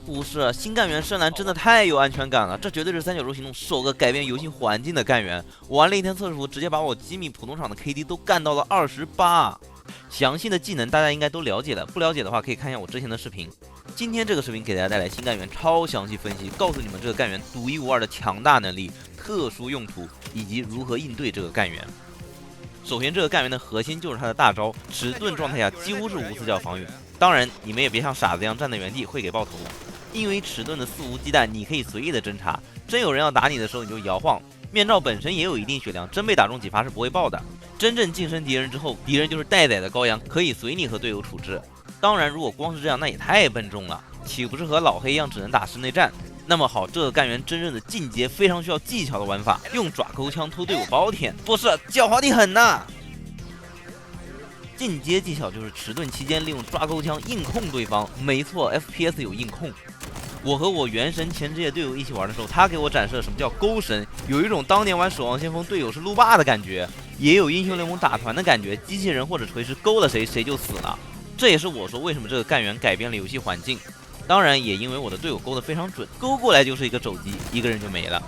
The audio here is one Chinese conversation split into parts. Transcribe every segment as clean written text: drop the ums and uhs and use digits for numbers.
不是，新干员深蓝真的太有安全感了，这绝对是三角洲行动首个改变游戏环境的干员。我玩了一天测试服，直接把我吉米普通场的 KD 都干到了28。详细的技能大家应该都了解了，不了解的话可以看一下我之前的视频。今天这个视频给大家带来新干员超详细分析，告诉你们这个干员独一无二的强大能力、特殊用途以及如何应对这个干员。首先，这个干员的核心就是他的大招，迟钝状态下几乎是无死角防御。当然，你们也别像傻子一样站在原地，会给爆头。因为迟钝的肆无忌惮，你可以随意的侦查，真有人要打你的时候你就摇晃。面罩本身也有一定血量，真被打中几发是不会爆的。真正近身敌人之后，敌人就是待宰的羔羊，可以随你和队友处置。当然，如果光是这样，那也太笨重了，岂不是和老黑一样只能打室内战？那么好，这个干员真正的进阶非常需要技巧的玩法，用爪钩枪偷队友包舔，不是狡猾的很呐。进阶技巧就是迟钝期间利用抓钩枪硬控对方，没错 ，FPS 有硬控。我和我原神前职业队友一起玩的时候，他给我展示了什么叫勾神，有一种当年玩守望先锋队友是撸霸的感觉，也有英雄联盟打团的感觉，机器人或者锤石勾了谁谁就死了。这也是我说为什么这个干员改变了游戏环境。当然也因为我的队友勾得非常准，勾过来就是一个肘击，一个人就没了。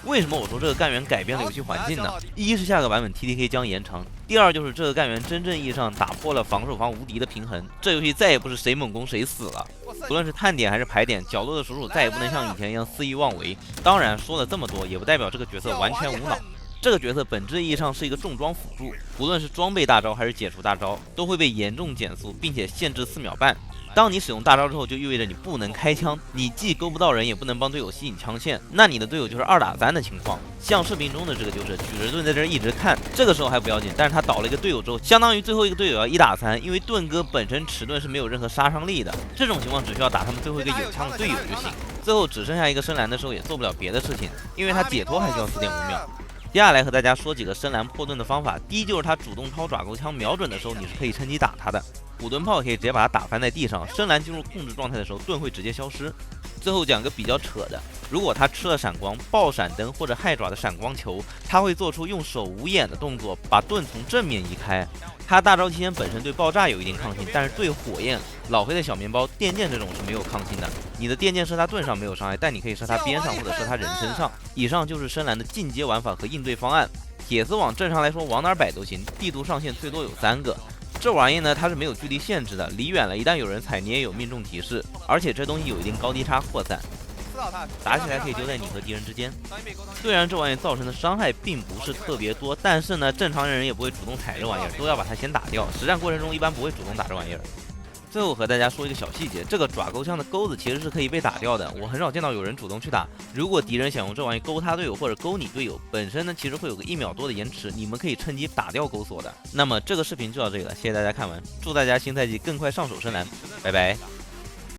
为什么我说这个干员改变了游戏环境呢？一是下个版本 TTK 将延长，第二就是这个干员真正意义上打破了防守方无敌的平衡，这游戏再也不是谁猛攻谁死了。不论是探点还是排点，角落的鼠鼠再也不能像以前一样肆意妄为。当然说了这么多，也不代表这个角色完全无脑。这个角色本质意义上是一个重装辅助，不论是装备大招还是解除大招，都会被严重减速，并且限制4秒半。当你使用大招之后，就意味着你不能开枪，你既勾不到人，也不能帮队友吸引枪线，那你的队友就是2打3的情况。像视频中的这个就是举着盾在这一直看，这个时候还不要紧，但是他倒了一个队友之后，相当于最后一个队友要1打3，因为盾哥本身迟钝是没有任何杀伤力的，这种情况只需要打他们最后一个有枪的队友就行。最后只剩下一个深蓝的时候，也做不了别的事情，因为他解脱还需要4.5秒。接下来和大家说几个深蓝破盾的方法，第一就是他主动掏爪钩枪瞄准的时候，你是可以趁机打他的。5盾炮可以直接把他打翻在地上，深蓝进入控制状态的时候，盾会直接消失。最后讲个比较扯的，如果他吃了闪光、爆闪灯或者害爪的闪光球，他会做出用手捂眼的动作，把盾从正面移开。他大招期间本身对爆炸有一定抗性，但是对火焰、老黑的小面包、电箭这种是没有抗性的。你的电箭射他盾上没有伤害，但你可以射他边上或者射他人身上。以上就是深蓝的进阶玩法和应对方案。铁丝网正常来说往哪摆都行，地图上限最多有3个。这玩意呢，它是没有距离限制的，离远了一旦有人踩你也有命中提示，而且这东西有一定高低差扩散，打起来可以丢在你和敌人之间。虽然这玩意造成的伤害并不是特别多，但是呢，正常人也不会主动踩这玩意儿，都要把它先打掉。实战过程中一般不会主动打这玩意儿。最后和大家说一个小细节，这个爪钩枪的钩子其实是可以被打掉的，我很少见到有人主动去打。如果敌人想用这玩意勾他队友或者勾你队友，本身呢其实会有个1秒多的延迟，你们可以趁机打掉钩锁的。那么这个视频就到这里了，谢谢大家看完，祝大家新赛季更快上手深蓝，拜拜。